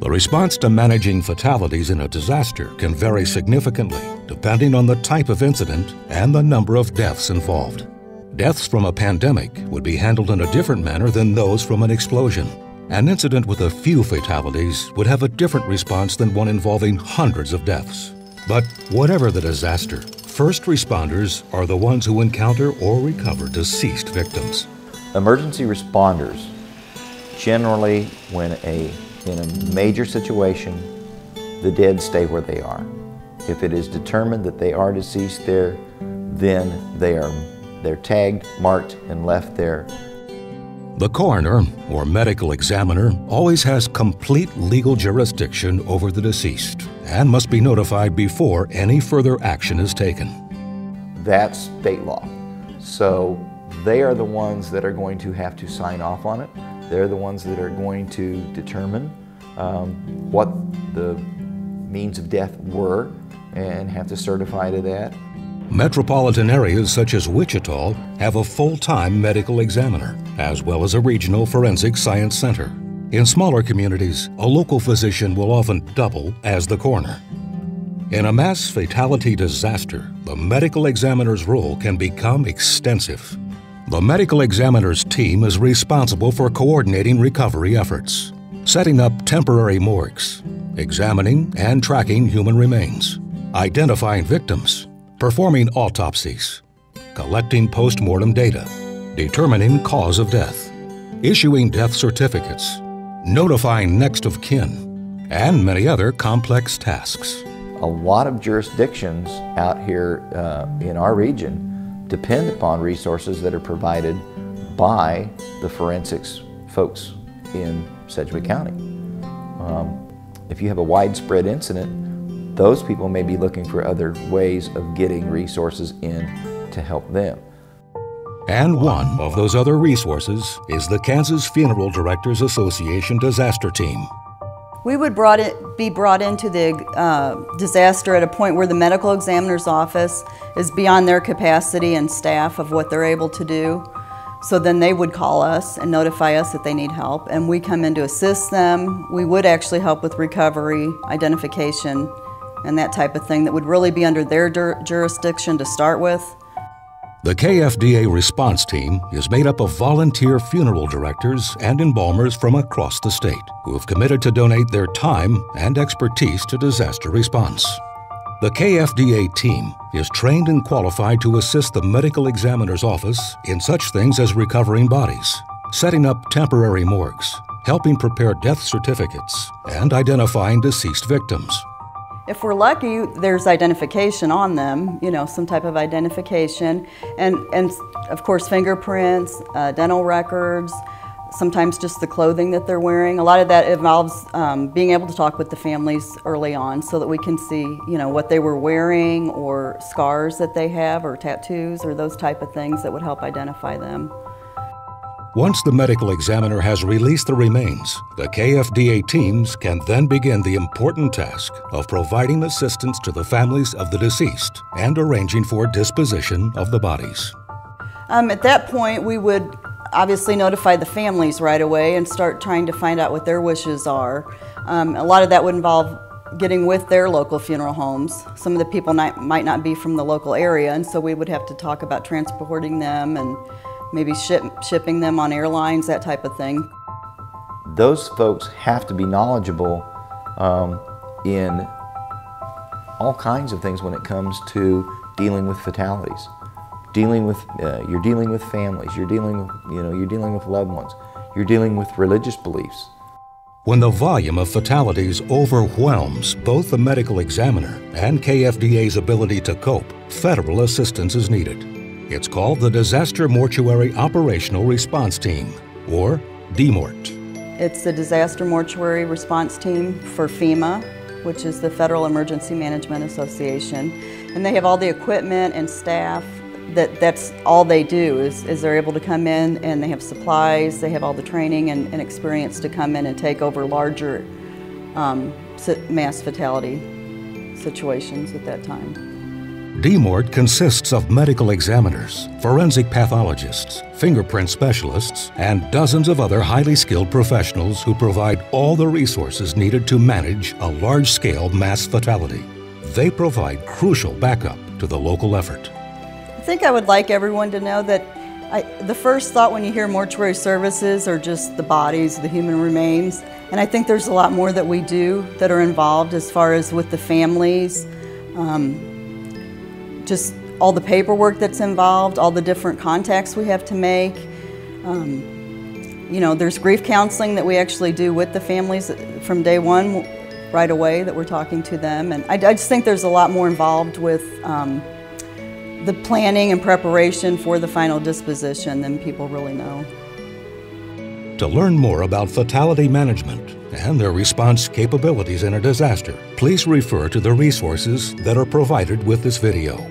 The response to managing fatalities in a disaster can vary significantly depending on the type of incident and the number of deaths involved. Deaths from a pandemic would be handled in a different manner than those from an explosion. An incident with a few fatalities would have a different response than one involving hundreds of deaths. But whatever the disaster, first responders are the ones who encounter or recover deceased victims. Emergency responders, generally in a major situation, the dead stay where they are. If it is determined that they are deceased there, then they're tagged, marked, and left there. The coroner, or medical examiner, always has complete legal jurisdiction over the deceased and must be notified before any further action is taken. That's state law. So they are the ones that are going to have to sign off on it. They're the ones that are going to determine what the means of death were and have to certify to that. Metropolitan areas such as Wichita have a full-time medical examiner, as well as a regional forensic science center. In smaller communities, a local physician will often double as the coroner. In a mass fatality disaster, the medical examiner's role can become extensive. The medical examiner's team is responsible for coordinating recovery efforts, setting up temporary morgues, examining and tracking human remains, identifying victims, performing autopsies, collecting postmortem data, determining cause of death, issuing death certificates, notifying next of kin, and many other complex tasks. A lot of jurisdictions out here in our region depend upon resources that are provided by the forensics folks in Sedgwick County. If you have a widespread incident, those people may be looking for other ways of getting resources in to help them. And one of those other resources is the Kansas Funeral Directors Association disaster team. We would be brought into the disaster at a point where the medical examiner's office is beyond their capacity and staff of what they're able to do. So then they would call us and notify us that they need help, and we come in to assist them. We would actually help with recovery, identification, and that type of thing that would really be under their jurisdiction to start with. The KFDA response team is made up of volunteer funeral directors and embalmers from across the state who have committed to donate their time and expertise to disaster response. The KFDA team is trained and qualified to assist the medical examiner's office in such things as recovering bodies, setting up temporary morgues, helping prepare death certificates, and identifying deceased victims. If we're lucky, there's identification on them, some type of identification, and of course fingerprints, dental records, sometimes just the clothing that they're wearing. A lot of that involves being able to talk with the families early on so that we can see, what they were wearing or scars that they have or tattoos or those type of things that would help identify them. Once the medical examiner has released the remains, the KFDA teams can then begin the important task of providing assistance to the families of the deceased and arranging for disposition of the bodies. At that point, we would obviously notify the families right away and start trying to find out what their wishes are. A lot of that would involve getting with their local funeral homes. Some of the people might not be from the local area, and so we would have to talk about transporting them and maybe shipping them on airlines, that type of thing. Those folks have to be knowledgeable in all kinds of things when it comes to dealing with fatalities. You're dealing with families, you're dealing with loved ones, you're dealing with religious beliefs. When the volume of fatalities overwhelms both the medical examiner and KFDA's ability to cope, federal assistance is needed. It's called the Disaster Mortuary Operational Response Team, or DMORT. It's the Disaster Mortuary Response Team for FEMA, which is the Federal Emergency Management Association. And they have all the equipment and staff. That's all they do is they're able to come in and they have supplies, they have all the training and experience to come in and take over larger mass fatality situations at that time. DMORG consists of medical examiners, forensic pathologists, fingerprint specialists, and dozens of other highly skilled professionals who provide all the resources needed to manage a large-scale mass fatality. They provide crucial backup to the local effort. I think I would like everyone to know that the first thought when you hear mortuary services are just the bodies, the human remains, and I think there's a lot more that we do that are involved as far as with the families, just all the paperwork that's involved, all the different contacts we have to make. You know, there's grief counseling that we actually do with the families from day one, right away, that we're talking to them. And I just think there's a lot more involved with the planning and preparation for the final disposition than people really know. To learn more about fatality management and their response capabilities in a disaster, please refer to the resources that are provided with this video.